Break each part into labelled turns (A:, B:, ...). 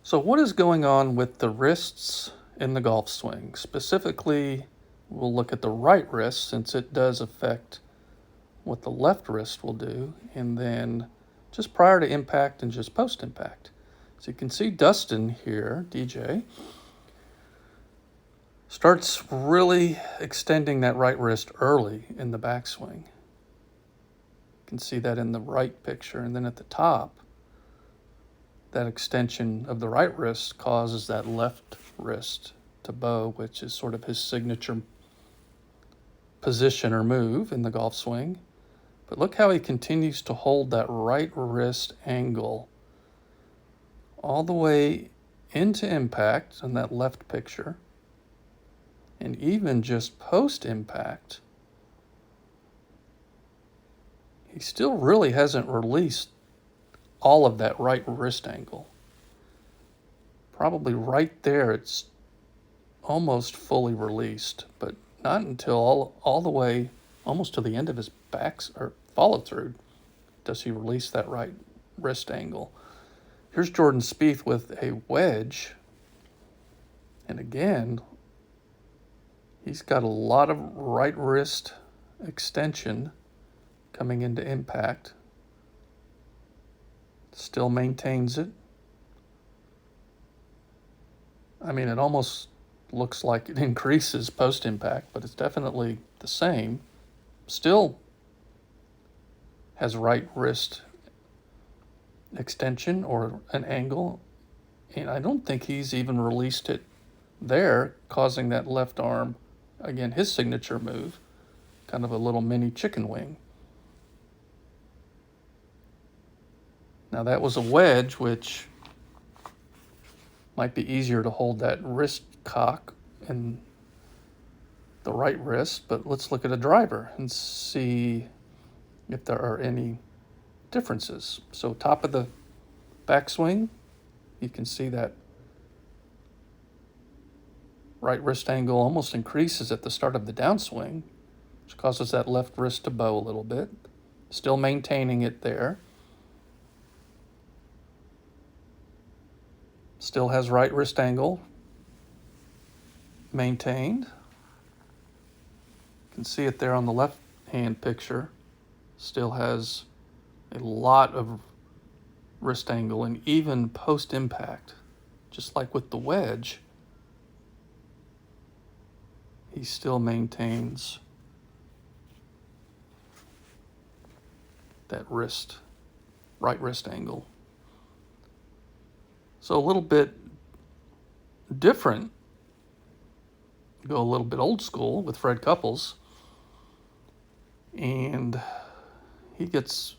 A: So what is going on with the wrists in the golf swing? Specifically, we'll look at the right wrist since it does affect what the left wrist will do, and then just prior to impact and just post impact. So you can see Dustin here, DJ, starts really extending that right wrist early in the backswing. You can see that in the right picture, and then at the top, that extension of the right wrist causes that left wrist to bow, which is sort of his signature position or move in the golf swing. But look how he continues to hold that right wrist angle all the way into impact in that left picture. And even just post impact, he still really hasn't released all of that right wrist angle. Probably right there, it's almost fully released, but not until all the way almost to the end of his back or follow through does he release that right wrist angle. Here's Jordan Spieth with a wedge, and again, he's got a lot of right wrist extension coming into impact. Still maintains it. I mean, it almost looks like it increases post impact, but it's definitely the same. Still has right wrist extension or an angle, and I don't think he's even released it there, causing that left arm, again, his signature move, kind of a little mini chicken wing. Now that was a wedge, which might be easier to hold that wrist cock in the right wrist, but let's look at a driver and see if there are any differences. So top of the backswing, you can see that right wrist angle almost increases at the start of the downswing, which causes that left wrist to bow a little bit, still maintaining it there. Still has right wrist angle maintained. You can see it there on the left hand picture. Still has a lot of wrist angle, and even post impact, just like with the wedge, he still maintains that right wrist angle. So a little bit different, go a little bit old school with Fred Couples, and he gets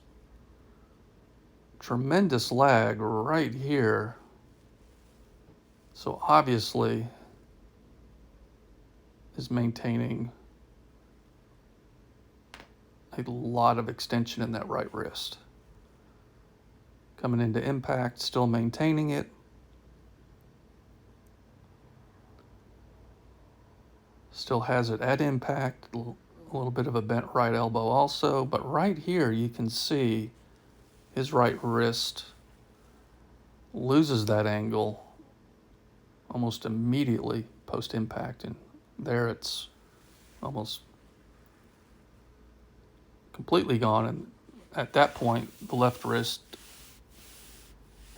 A: tremendous lag right here. So obviously is maintaining a lot of extension in that right wrist. Coming into impact, still maintaining it. Still has it at impact, a little bit of a bent right elbow also, but right here you can see his right wrist loses that angle almost immediately post impact, and there it's almost completely gone, and at that point the left wrist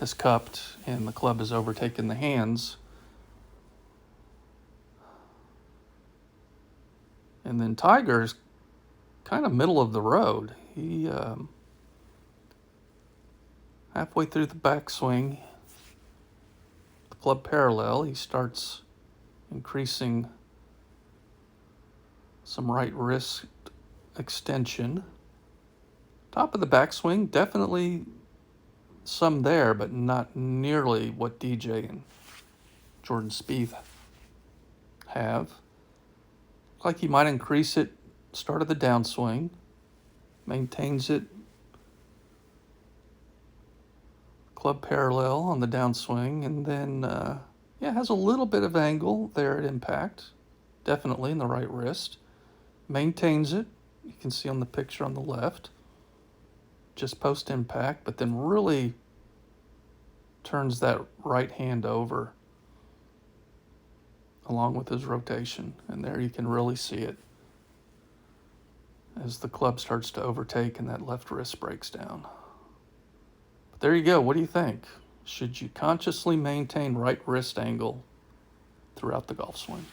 A: has cupped and the club has overtaken the hands. And then Tiger's kind of middle of the road. He halfway through the backswing, the club parallel, he starts increasing some right wrist extension. Top of the backswing, definitely some there, but not nearly what DJ and Jordan Spieth have. Like he might increase it start of the downswing, maintains it club parallel on the downswing, and then has a little bit of angle there at impact, definitely in the right wrist. Maintains it, you can see on the picture on the left, just post impact, but then really turns that right hand over along with his rotation. And there you can really see it as the club starts to overtake and that left wrist breaks down. But there you go. What do you think? Should you consciously maintain right wrist angle throughout the golf swing?